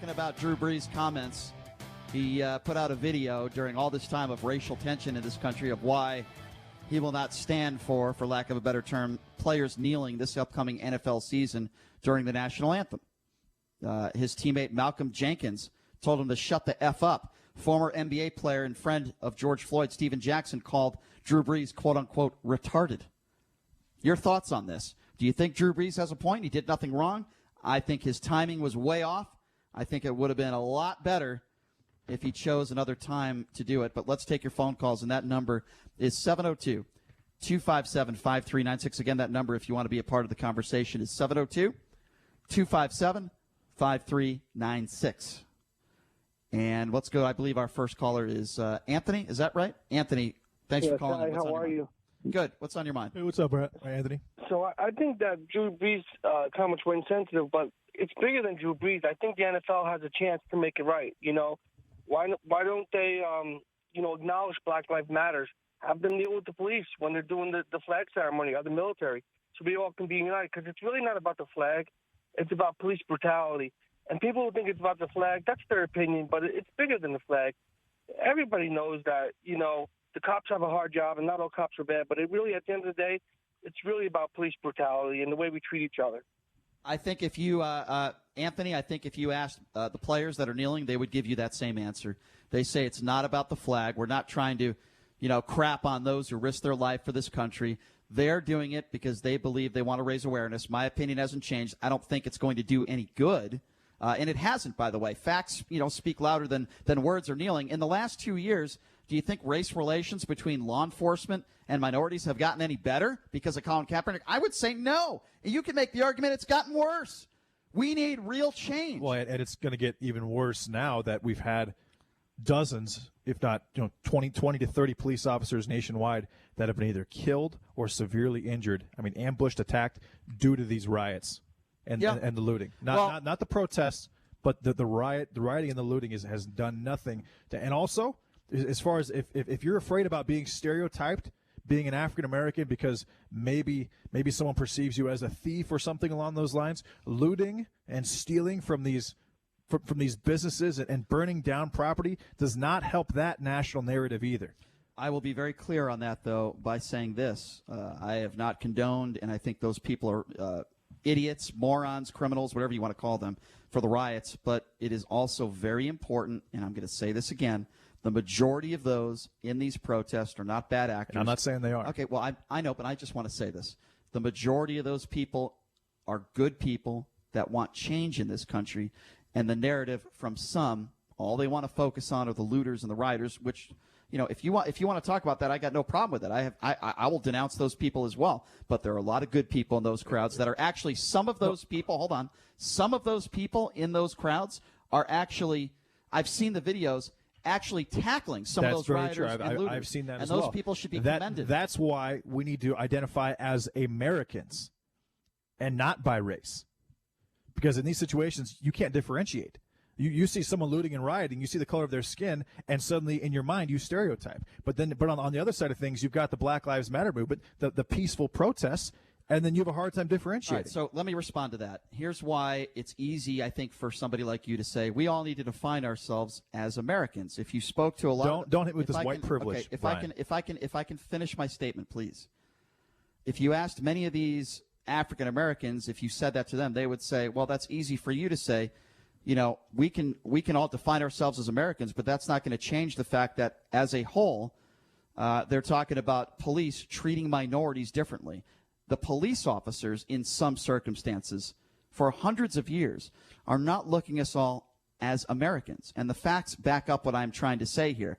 talking about Drew Brees' comments. He put out a video during all this time of racial tension in this country of why he will not stand for lack of a better term, players kneeling this upcoming NFL season during the national anthem. His teammate Malcolm Jenkins told him to shut the F up. Former NBA player and friend of George Floyd, Steven Jackson, called Drew Brees, quote-unquote, retarded. Your thoughts on this? Do you think Drew Brees has a point? He did nothing wrong. I think his timing was way off. I think it would have been a lot better if he chose another time to do it. But let's take your phone calls, and that number is 702-257-5396. Again, that number, if you want to be a part of the conversation, is 702-257-5396. And let's go. I believe our first caller is Anthony. Is that right? Anthony, thanks for calling. Hi, how are you? Good. What's on your mind? Hey, what's up, Brett? Hi, Anthony. So I think that Drew Brees' comments were insensitive, but it's bigger than Drew Brees. I think the NFL has a chance to make it right. You know, why don't they, acknowledge Black Lives Matters? Have them kneel with the police when they're doing the flag ceremony or the military, so we all can be united. Because it's really not about the flag; it's about police brutality. And people who think it's about the flag, that's their opinion, but it's bigger than the flag. Everybody knows that, the cops have a hard job, and not all cops are bad, but it really, at the end of the day, it's really about police brutality and the way we treat each other. I think if you, Anthony, if you asked the players that are kneeling, they would give you that same answer. They say it's not about the flag. We're not trying to, crap on those who risk their life for this country. They're doing it because they believe they want to raise awareness. My opinion hasn't changed. I don't think it's going to do any good. And it hasn't, by the way. Facts, speak louder than words or kneeling. In the last 2 years, do you think race relations between law enforcement and minorities have gotten any better because of Colin Kaepernick? I would say no. You can make the argument it's gotten worse. We need real change. Well, and it's going to get even worse now that we've had dozens, if not 20 to 30 police officers nationwide that have been either killed or severely injured. I mean, ambushed, attacked due to these riots and the looting. Not the protests, but the rioting and the looting has done nothing to. And also, as far as if you're afraid about being stereotyped, being an African American because maybe someone perceives you as a thief or something along those lines, looting and stealing from these businesses and burning down property does not help that national narrative either. I will be very clear on that, though, by saying this. I have not condoned, and I think those people are idiots, morons, criminals, whatever you want to call them, for the riots. But it is also very important, and I'm going to say this again, the majority of those in these protests are not bad actors. And I'm not saying they are. Okay, well, I know, but I just want to say this. The majority of those people are good people that want change in this country, and the narrative from some, all they want to focus on are the looters and the rioters, which, if you want to talk about that, I got no problem with it. I will denounce those people as well. But there are a lot of good people in those crowds that are actually, some of those people in those crowds are actually, I've seen the videos, actually tackling some of those rioters and looters. I've seen that and as those well. people should be commended. That's why we need to identify as Americans and not by race. Because in these situations, you can't differentiate. You see someone looting and rioting, you see the color of their skin, and suddenly in your mind you stereotype. But on the other side of things, you've got the Black Lives Matter movement, the peaceful protests, and then you have a hard time differentiating. All right, so let me respond to that. Here's why it's easy, I think, for somebody like you to say we all need to define ourselves as Americans. If you spoke to a lot, don't hit with this white privilege. Okay, if I can finish my statement, please. If you asked many of these African Americans, if you said that to them, they would say, well, that's easy for you to say. We can all define ourselves as Americans, but that's not going to change the fact that as a whole, they're talking about police treating minorities differently. The police officers, in some circumstances, for hundreds of years, are not looking at us all as Americans. And the facts back up what I'm trying to say here.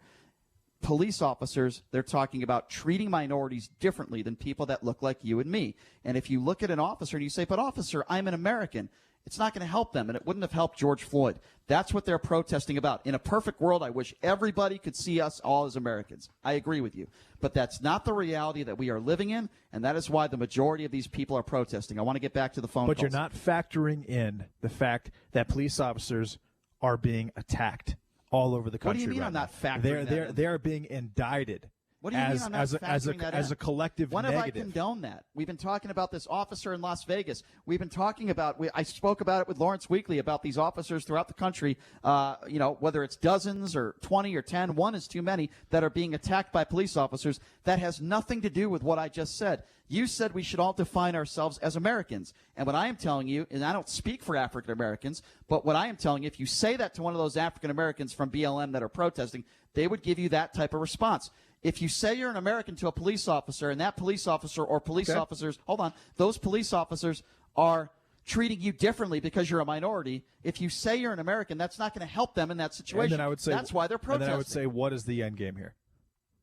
Police officers, they're talking about treating minorities differently than people that look like you and me. And if you look at an officer and you say, but officer, I'm an American, it's not going to help them, and it wouldn't have helped George Floyd. That's what they're protesting about. In a perfect world, I wish everybody could see us all as Americans. I agree with you. But that's not the reality that we are living in, and that is why the majority of these people are protesting. I want to get back to the phone calls. But you're not factoring in the fact that police officers are being attacked all over the country. What do you mean right I'm not now. factoring that in? They are being indicted. What do you mean I'm not factoring that as in? a collective When negative? have I condoned that? We've been talking about this officer in Las Vegas. We've been talking about. I spoke about it with Lawrence Weekly about these officers throughout the country. Whether it's dozens or 20 or 10, one is too many that are being attacked by police officers. That has nothing to do with what I just said. You said we should all define ourselves as Americans, and what I am telling you, and I don't speak for African Americans, but what I am telling you, if you say that to one of those African Americans from BLM that are protesting, they would give you that type of response. If you say you're an American to a police officer and that police officer or police officers, those police officers are treating you differently because you're a minority, if you say you're an American, that's not going to help them in that situation. And then I would say, that's why they're protesting. And then I would say, what is the end game here?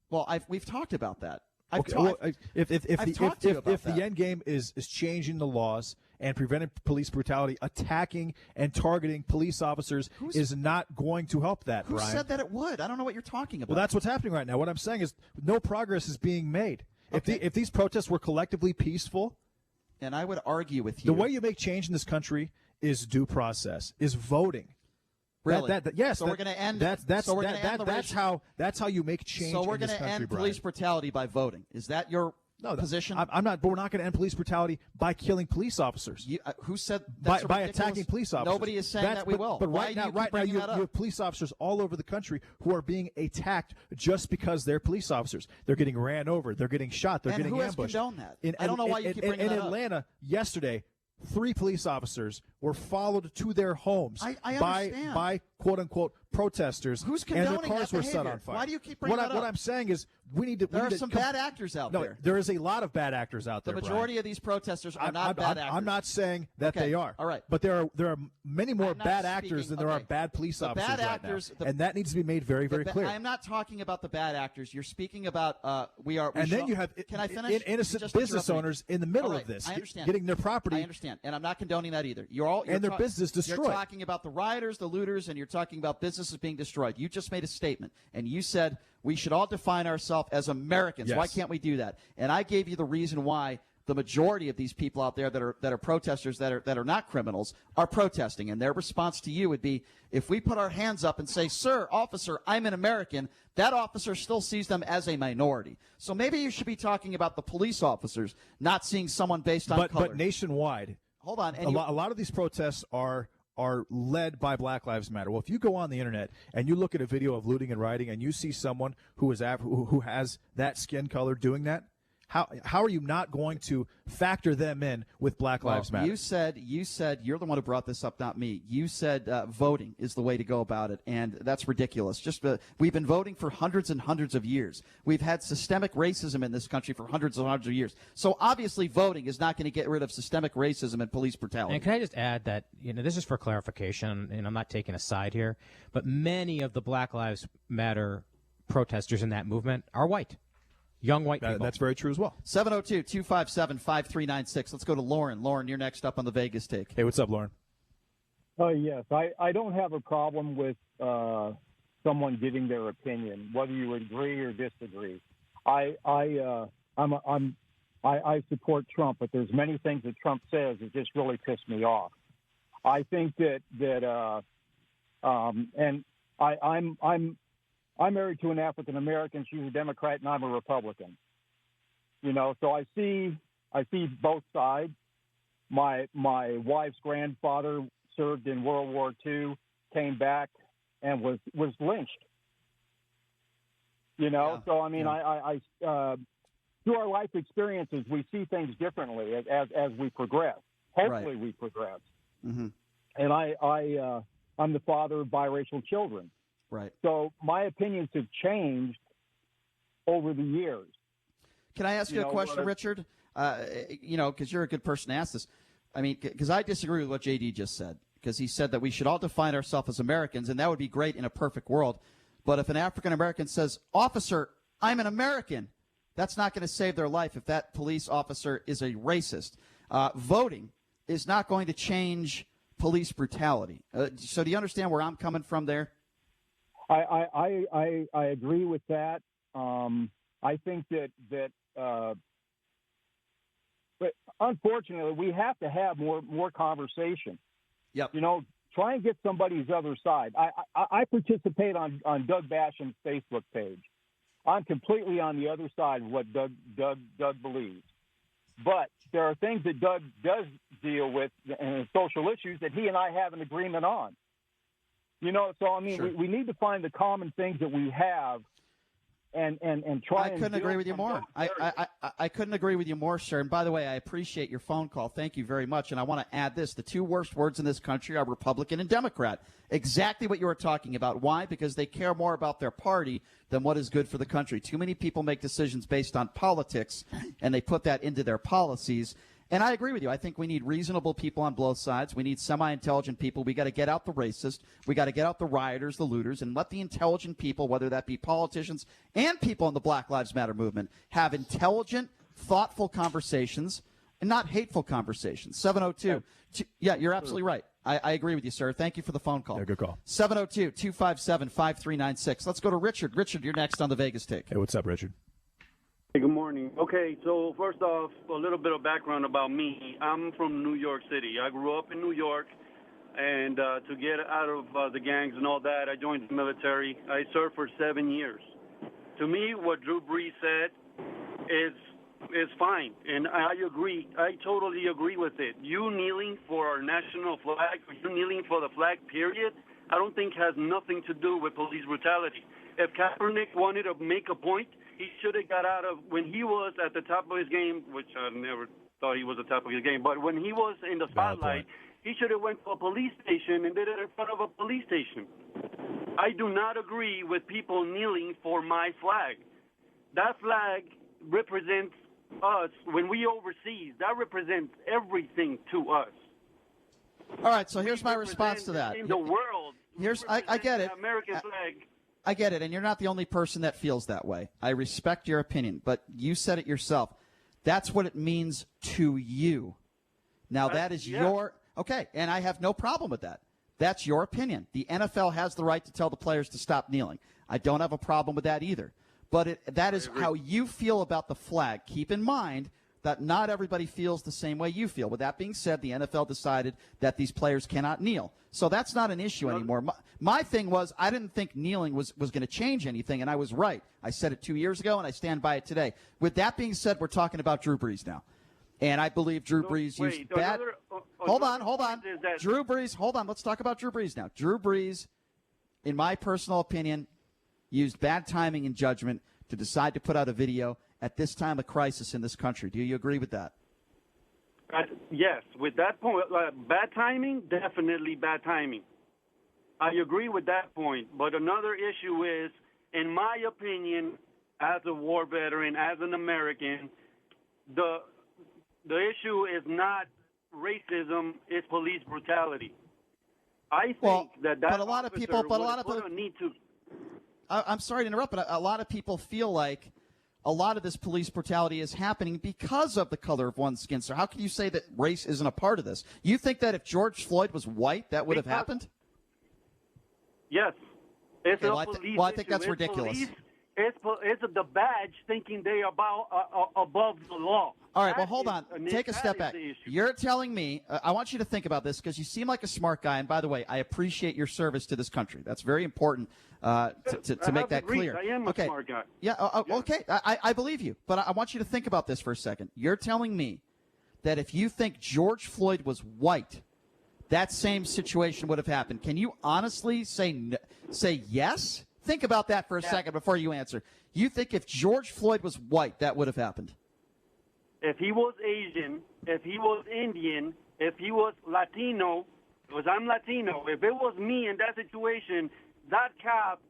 Well, we've talked about that. If the end game is changing the laws and preventing police brutality, attacking and targeting police officers is not going to help that, Who Brian. said that it would? I don't know what you're talking about. Well, that's what's happening right now. What I'm saying is no progress is being made. Okay. If these protests were collectively peaceful, and I would argue with you. The way you make change in this country is due process, is voting. Really? Yes. So we're going to end. That's how you make change. So we're going to end police brutality by voting. Is that your position? I'm not. But we're not going to end police brutality by killing police officers. Who said by attacking police officers? Nobody is saying that we will. But right now, you have police officers all over the country who are being attacked just because they're police officers. They're getting ran over. They're getting shot. They're getting ambushed. And who has condoned that? I don't know why you keep bringing that up. In Atlanta yesterday, 3 police officers were followed to their homes by quote-unquote protesters. Who's condoning and their cars that were set behavior? on fire. Why do you keep bringing that up? What I'm saying is we need to. There are some bad actors out there. There is a lot of bad actors out there. The majority Brian. of these protesters are not bad actors. I'm not saying that they are. All right. But there are many more bad actors than there are bad police officers bad right actors, now. And that needs to be made very, very clear. I am not talking about the bad actors. You're speaking about then you have can I finish? innocent business owners in the middle of this. I understand. Getting their property. I understand. And I'm not condoning that either. And their business destroyed. You're talking about the rioters, the looters, and you're talking about businesses being destroyed. You just made a statement, and you said we should all define ourselves as Americans. Yes. Why can't we do that? And I gave you the reason why the majority of these people out there that are protesters that are not criminals are protesting, and their response to you would be, if we put our hands up and say, "Sir, officer, I'm an American," that officer still sees them as a minority. So maybe you should be talking about the police officers, not seeing someone based on color. But nationwide, hold on, a lot of these protests are led by Black Lives Matter. Well, if you go on the internet and you look at a video of looting and rioting and you see someone who has that skin color doing that, how are you not going to factor them in with Black Lives Matter? You said you're the one who brought this up, not me. You said voting is the way to go about it, and that's ridiculous. We've been voting for hundreds and hundreds of years. We've had systemic racism in this country for hundreds and hundreds of years. So obviously, voting is not going to get rid of systemic racism and police brutality. And can I just add that this is for clarification, and I'm not taking a side here, but many of the Black Lives Matter protesters in that movement are white. Young white people. That's very true as well. 702-257-5396. Let's go to Lauren. Lauren, you're next up on the Vegas take. Hey, what's up, Lauren? Yes, I don't have a problem with someone giving their opinion, whether you agree or disagree. I support Trump, but there's many things that Trump says that just really piss me off. I think I'm married to an African American. She's a Democrat, and I'm a Republican. So I see both sides. My wife's grandfather served in World War II, came back, and was lynched. Yeah. So I mean, I through our life experiences, we see things differently as we progress. Hopefully, we progress. Mm-hmm. And I'm the father of biracial children. Right. So my opinions have changed over the years. Can I ask you a question, Richard? Because you're a good person to ask this. I mean, because I disagree with what JD just said, because he said that we should all define ourselves as Americans, and that would be great in a perfect world. But if an African American says, "Officer, I'm an American," that's not going to save their life if that police officer is a racist. Voting is not going to change police brutality. So do you understand where I'm coming from there? I agree with that. I think that but unfortunately, we have to have more conversation. Yep. Try and get somebody's other side. I participate on Doug Basham's Facebook page, I'm completely on the other side of what Doug believes. But there are things that Doug does deal with and social issues that he and I have an agreement on. So I mean, Sure. we need to find the common things that we have and try. I couldn't agree with you more. I couldn't agree with you more, sir. And by the way, I appreciate your phone call. Thank you very much. And I want to add this. The two worst words in this country are Republican and Democrat. Exactly what you were talking about. Why? Because they care more about their party than what is good for the country. Too many people make decisions based on politics, and they put that into their policies. And I agree with you. I think we need reasonable people on both sides. We need semi-intelligent people. We got to get out the racists. We got to get out the rioters, the looters, and let the intelligent people, whether that be politicians and people in the Black Lives Matter movement, have intelligent, thoughtful conversations and not hateful conversations. 702. Yeah, you're absolutely right. I agree with you, sir. Thank you for the phone call. Yeah, good call. 702-257-5396. Let's go to Richard. Richard, you're next on the Vegas Take. Hey, what's up, Richard? Hey, good morning. Okay, so first off, a little bit of background about me. I'm from New York City. I grew up in New York, and to get out of the gangs and all that, I joined the military. I served for 7 years. To me, what Drew Brees said is fine, and I agree. I totally agree with it. You kneeling for our national flag, or you kneeling for the flag, period, I don't think has nothing to do with police brutality. If Kaepernick wanted to make a point, he should have got out of when he was at the top of his game, which I never thought he was at the top of his game, but when he was in the spotlight, he should have went to a police station and did it in front of a police station. I do not agree with people kneeling for my flag. That flag represents us. When we overseas, that represents everything to us. All right, so here's my response to that. In the world, I get it. the American flag. I get it, and you're not the only person that feels that way. I respect your opinion, but you said it yourself. That's what it means to you. Now, that is your – okay, and I have no problem with that. That's your opinion. The NFL has the right to tell the players to stop kneeling. I don't have a problem with that either. But that is how you feel about the flag. Keep in mind that not everybody feels the same way you feel. With that being said, the NFL decided that these players cannot kneel. So that's not an issue anymore. My thing was I didn't think kneeling was going to change anything, and I was right. I said it 2 years ago, and I stand by it today. With that being said, we're talking about Drew Brees now. And I believe Drew Brees used bad – hold on. Drew Brees – hold on. Let's talk about Drew Brees now. Drew Brees, in my personal opinion, used bad timing and judgment to decide to put out a video at this time of crisis in this country. Do you agree with that? Yes. With that point, bad timing, definitely bad timing. I agree with that point. But another issue is, in my opinion, as a war veteran, as an American, the issue is not racism, it's police brutality. I think that but a lot of people, need to. I'm sorry to interrupt, but a lot of people feel like a lot of this police brutality is happening because of the color of one's skin. So how can you say that race isn't a part of this? You think that if George Floyd was white, that would have happened? Yes. It's I think that's ridiculous. It's the badge thinking they are above the law. All right, well, hold on. Take a step back. You're telling me, I want you to think about this because you seem like a smart guy. And by the way, I appreciate your service to this country. That's very important to make that clear. I am a smart guy. Yeah, okay. I believe you. But I want you to think about this for a second. You're telling me that if you think George Floyd was white, that same situation would have happened. Can you honestly say yes? Think about that for a second before you answer. You think if George Floyd was white, that would have happened? If he was Asian, if he was Indian, if he was Latino, because I'm Latino, if it was me in that situation, that cop,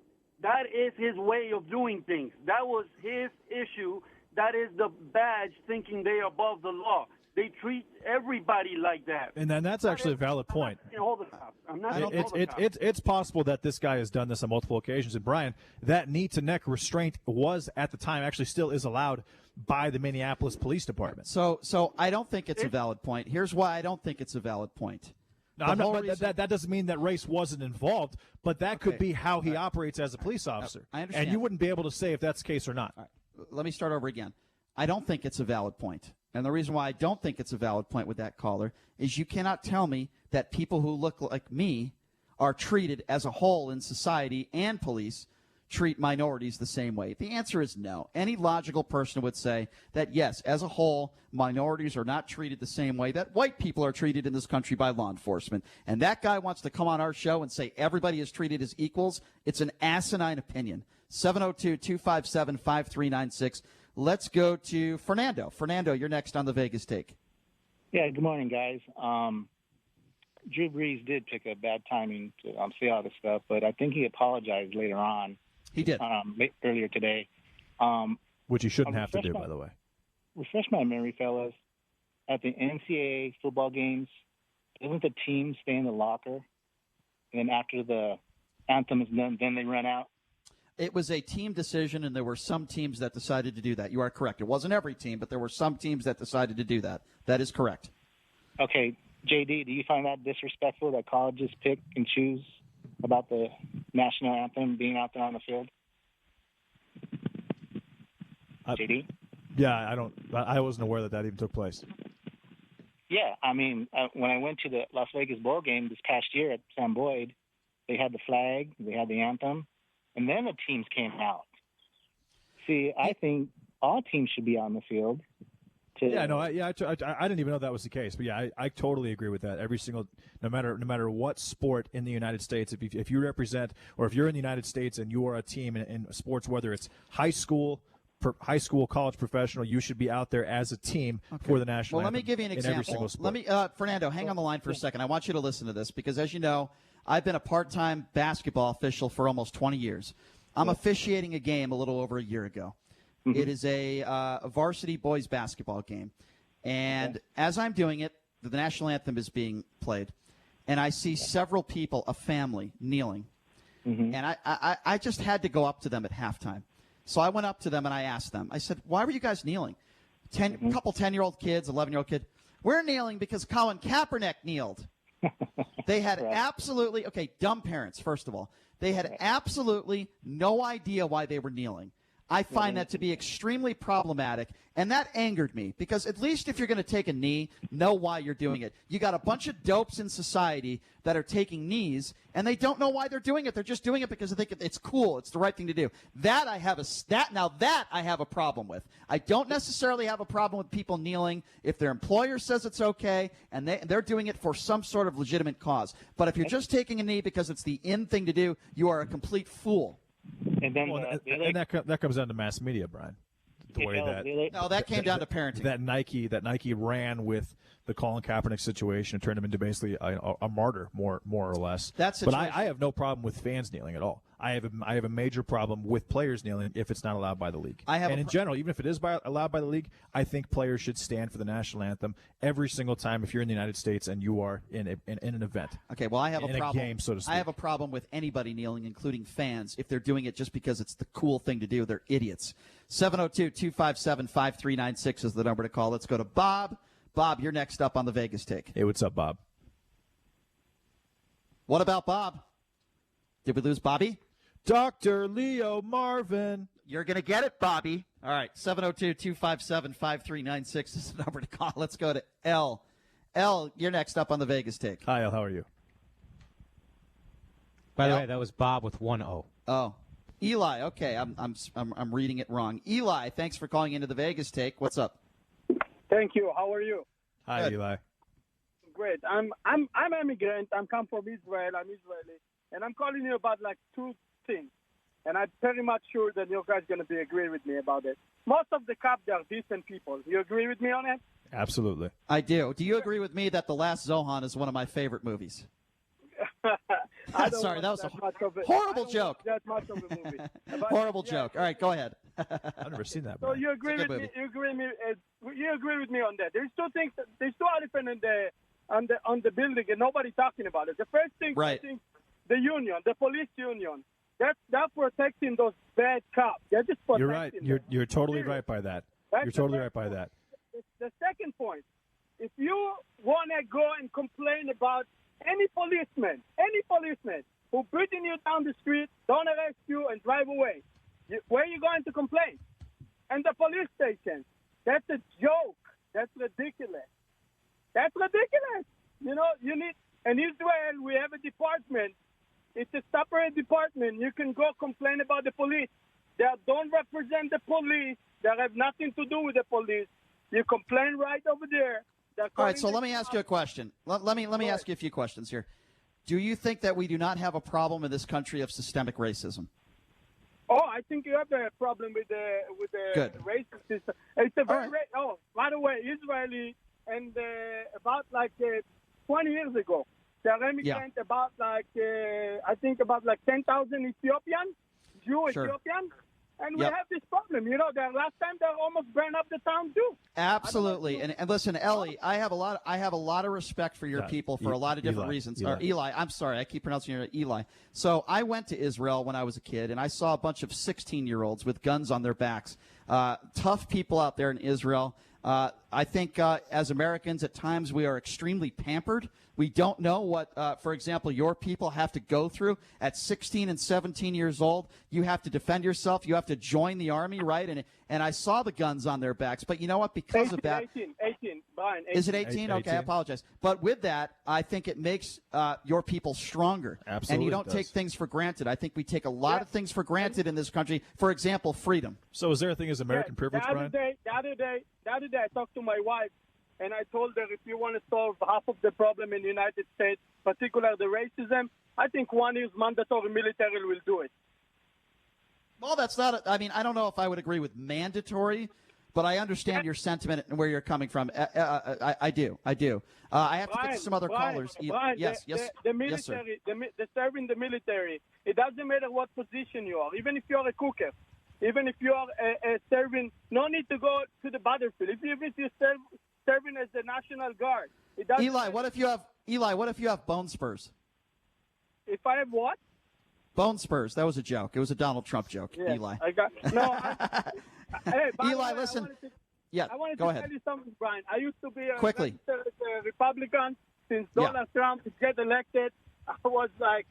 that is his way of doing things. That was his issue. That is the badge thinking they're above the law. They treat everybody like that. And then that's actually a valid point. It's possible that this guy has done this on multiple occasions. And, Brian, that knee-to-neck restraint was, at the time, actually still is allowed by the Minneapolis Police Department. So I don't think it's a valid point. Here's why I don't think it's a valid point. No, that doesn't mean that race wasn't involved, but that could be how he operates as a police officer. I understand. And you wouldn't be able to say if that's the case or not. All right. Let me start over again. I don't think it's a valid point. And the reason why I don't think it's a valid point with that caller is you cannot tell me that people who look like me are treated as a whole in society and police treat minorities the same way? The answer is no. Any logical person would say that, yes, as a whole, minorities are not treated the same way that white people are treated in this country by law enforcement. And that guy wants to come on our show and say everybody is treated as equals. It's an asinine opinion. 702-257-5396. Let's go to Fernando. Fernando, you're next on the Vegas Take. Yeah, good morning, guys. Drew Brees did pick a bad timing to say all this stuff, but I think he apologized later on. He did. Earlier today. Which you shouldn't have to do, by the way. Refresh my memory, fellas. At the NCAA football games, doesn't the team stay in the locker? And then after the anthem is done, then they run out? It was a team decision, and there were some teams that decided to do that. You are correct. It wasn't every team, but there were some teams that decided to do that. That is correct. Okay, JD, do you find that disrespectful that colleges pick and choose about the national anthem being out there on the field? JD? Yeah, I wasn't aware that even took place. Yeah, I mean, when I went to the Las Vegas Bowl game this past year at Sam Boyd, they had the flag, they had the anthem, and then the teams came out. See, I think all teams should be on the field. I didn't even know that was the case, but yeah, I totally agree with that. Every single, no matter what sport in the United States, if you represent, or if you're in the United States and you are a team in sports, whether it's high school, college, professional, you should be out there as a team for the national anthem. Well, let me give you an example. Fernando, hang on the line for a second. I want you to listen to this because, as you know, I've been a part-time basketball official for almost 20 years. I'm officiating a game a little over a year ago. Mm-hmm. It is a varsity boys basketball game. And as I'm doing it, the national anthem is being played. And I see several people, a family, kneeling. Mm-hmm. And I just had to go up to them at halftime. So I went up to them and I asked them. I said, why were you guys kneeling? A couple 10-year-old kids, 11-year-old kid. We're kneeling because Colin Kaepernick kneeled. They had absolutely – dumb parents, first of all. They had absolutely no idea why they were kneeling. I find that to be extremely problematic, and that angered me because at least if you're going to take a knee, know why you're doing it. You got a bunch of dopes in society that are taking knees, and they don't know why they're doing it. They're just doing it because they think it's cool. It's the right thing to do. That I have a problem with. I don't necessarily have a problem with people kneeling if their employer says it's okay and they're doing it for some sort of legitimate cause. But if you're just taking a knee because it's the in thing to do, you are a complete fool. And then that comes down to mass media, Brian. That came down to parenting. That Nike ran with the Colin Kaepernick situation and turned him into basically a martyr, more or less. But I have no problem with fans kneeling at all. I have a major problem with players kneeling if it's not allowed by the league. In general, even if it is allowed by the league, I think players should stand for the national anthem every single time if you're in the United States and you are in an event. Okay, well, I have a problem. A game, so to speak. I have a problem with anybody kneeling, including fans, if they're doing it just because it's the cool thing to do. They're idiots. 702-257-5396 is the number to call. Let's go to Bob. Bob, you're next up on the Vegas Take. Hey, what's up, Bob? What about Bob? Did we lose Bobby? Dr. Leo Marvin. You're going to get it, Bobby. All right, 702-257-5396 is the number to call. Let's go to L. L, you're next up on the Vegas Take. Hi, L. How are you? By the way, that was Bob with one O. Oh, Eli. Okay, I'm reading it wrong. Eli, thanks for calling into the Vegas Take. What's up? Thank you. How are you? Hi, Good. Eli. Great. I'm immigrant. I'm come from Israel. I'm Israeli, and I'm calling you about like two things. And I'm very much sure that you guys going to agree with me about it. Most of the cops are decent people. You agree with me on it? Absolutely. I do. Do you agree with me that The Last Zohan is one of my favorite movies? Sorry, that was a horrible joke. That much of a movie. Horrible joke. All right, go ahead. I've never seen that. So you agree with me? You agree with me on that? There's two things. There's two elephants on the building, and nobody talking about it. The first thing, right. I think, the union, the police union. That's protecting those bad cops. They're just protecting. You're right. You're totally right by that. You're totally right by that. The second point, if you want to go and complain about any policeman who beating you down the street, don't arrest you and drive away, where are you going to complain? And the police station, that's a joke. That's ridiculous. You know, you need, in Israel, we have a department. It's to stop separate department. You can go complain about the police. They don't represent the police. They have nothing to do with the police. You complain right over there. All right, so let me ask you a question. Let me ask you a few questions here. Do you think that we do not have a problem in this country of systemic racism? Oh, I think you have a problem with the Good. racist system. It's a very right. by the way, Israeli and about 20 years ago, there are immigrants about I think about 10,000 Ethiopians, Jew Sure. Ethiopians, and we Yep. have this problem. You know, the last time they almost burned up the town too. Absolutely, and listen, Ellie, I have a lot of respect for your people for a lot of different reasons. Or Eli, I'm sorry, I keep pronouncing your Eli. So I went to Israel when I was a kid, and I saw a bunch of 16-year-olds with guns on their backs. Tough people out there in Israel. I think as Americans, at times we are extremely pampered. We don't know what, for example, your people have to go through at 16 and 17 years old. You have to defend yourself. You have to join the army, right? And I saw the guns on their backs. But you know what? Because of that. 18, Brian. 18. Is it 18? Okay, I apologize. But with that, I think it makes your people stronger. Absolutely, And you don't it take does. things for granted. I think we take a lot of things for granted in this country. For example, freedom. So is there a thing as American privilege, Brian? The other day, I talked to my wife, and I told her if you want to solve half of the problem in the United States, particularly the racism, I think 1 year's mandatory military will do it. Well, that's not. I mean, I don't know if I would agree with mandatory, but I understand your sentiment and where you're coming from. I do. I have to get to some other callers. Brian, Yes. The Yes, sir. military, the serving the military, it doesn't matter what position you are, even if you're a cooker, even if you are serving, no need to go to the battlefield. If you're serving as the National Guard, it doesn't Eli, matter. what if you have bone spurs? If I have what? Bone spurs. That was a joke. It was a Donald Trump joke, Yeah, Eli. I got no. Hey, by the Eli, way, listen. I wanted to go ahead. tell you something, Brian. I used to be a Quickly. registered Republican since Yeah. Donald Trump get elected. I was I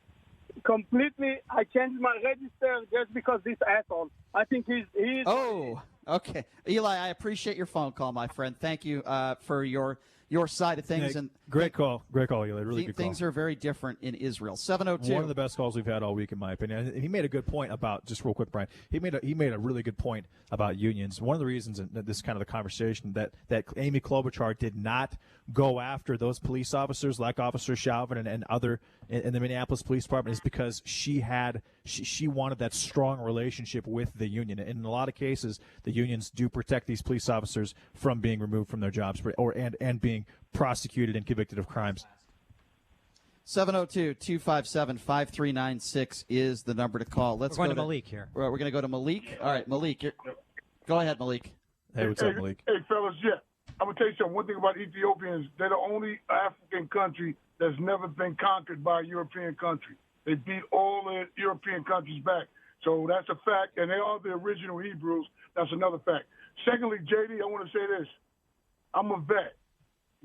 changed my register just because this asshole. I think he's. Oh, okay. Eli, I appreciate your phone call, my friend. Thank you for your side of things. Nick, And great call, Eli. Really good call. Things are very different in Israel. 702. One of the best calls we've had all week, in my opinion. And he made a good point about, just real quick, Brian. He made a really good point about unions. One of the reasons, and this is kind of the conversation, that Amy Klobuchar did not go after those police officers like Officer Chauvin and other in the Minneapolis Police Department is because she wanted that strong relationship with the union. And in a lot of cases, the unions do protect these police officers from being removed from their jobs and being prosecuted and convicted of crimes. 702-257-5396 is the number to call. We're going to Malik here. We're going to go to Malik. All right, Malik. Go ahead, Malik. Hey, what's up, Malik? Hey, fellas, I'm going to tell you something. One thing about Ethiopians, they're the only African country that's never been conquered by a European country. They beat all the European countries back. So that's a fact, and they are the original Hebrews. That's another fact. Secondly, JD, I want to say this. I'm a vet.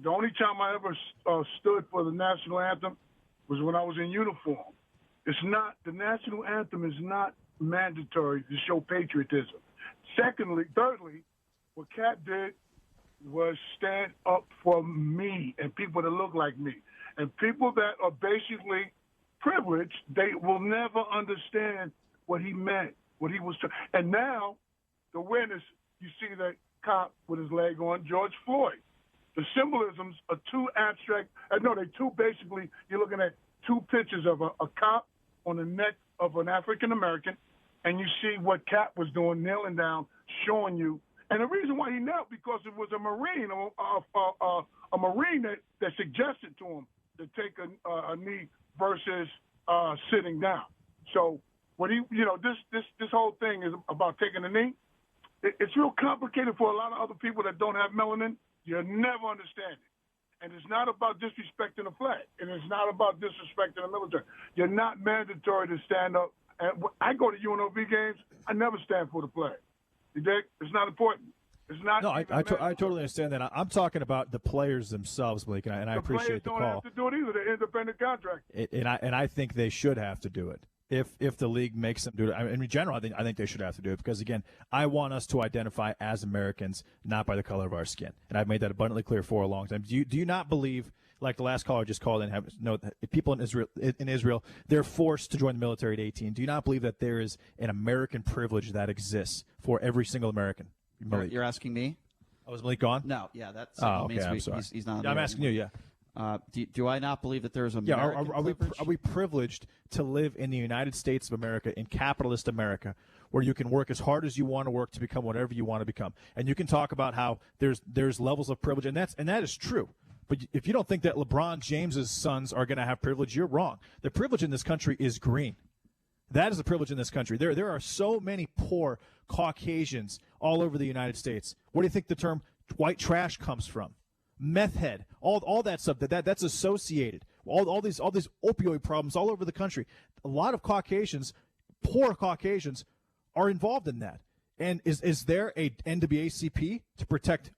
The only time I ever stood for the national anthem was when I was in uniform. The national anthem is not mandatory to show patriotism. Thirdly, what Kat did was stand up for me and people that look like me. And people that are basically privileged, they will never understand what he meant, what he was trying. And now, the awareness, you see that cop with his leg on, George Floyd. The symbolisms are too abstract. They're too basically, you're looking at two pictures of a cop on the neck of an African-American, and you see what Kat was doing, kneeling down, showing you. And the reason why he knelt, because it was a Marine, a Marine that suggested to him to take a knee versus sitting down. So what this whole thing is about taking a knee. It's real complicated for a lot of other people that don't have melanin. You'll never understand it. And it's not about disrespecting the flag, and it's not about disrespecting the military. You're not mandatory to stand up. And I go to UNLV games. I never stand for the flag. You dig? It's not important. It's not. No, I totally understand that. I'm talking about the players themselves, Blake, and I appreciate the call. The players don't have to do it either. They're independent contractors. And I think they should have to do it. If the league makes them do it, in general, I think they should have to do it because, again, I want us to identify as Americans, not by the color of our skin, and I've made that abundantly clear for a long time. Do you not believe like the last caller just called in, have know that people in Israel, they're forced to join the military at 18. Do you not believe that there is an American privilege that exists for every single American? You're asking me? Oh, is Malik gone? No, yeah, that's okay, I'm means sorry. he's not. Yeah, I'm asking you. Yeah. Do I not believe that there is Yeah, American privilege? are we privileged to live in the United States of America, in capitalist America, where you can work as hard as you want to work to become whatever you want to become? And you can talk about how there's levels of privilege, and that is true. But if you don't think that LeBron James's sons are going to have privilege, you're wrong. The privilege in this country is green. That is the privilege in this country. There are so many poor Caucasians all over the United States. Where do you think the term white trash comes from? Meth head, all that stuff that's associated. All these opioid problems all over the country. A lot of Caucasians, poor Caucasians, are involved in that. And is there a NAACP to protect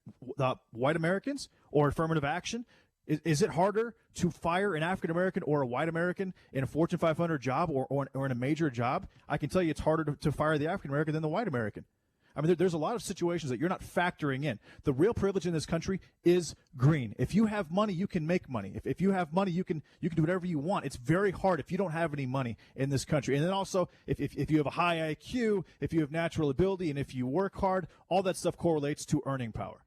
white Americans or affirmative action? Is it harder to fire an African American or a white American in a Fortune 500 job or in a major job? I can tell you it's harder to fire the African American than the white American. I mean, there's a lot of situations that you're not factoring in. The real privilege in this country is green. If you have money, you can make money. If you have money, you can do whatever you want. It's very hard if you don't have any money in this country. And then also, if you have a high IQ, if you have natural ability, and if you work hard, all that stuff correlates to earning power.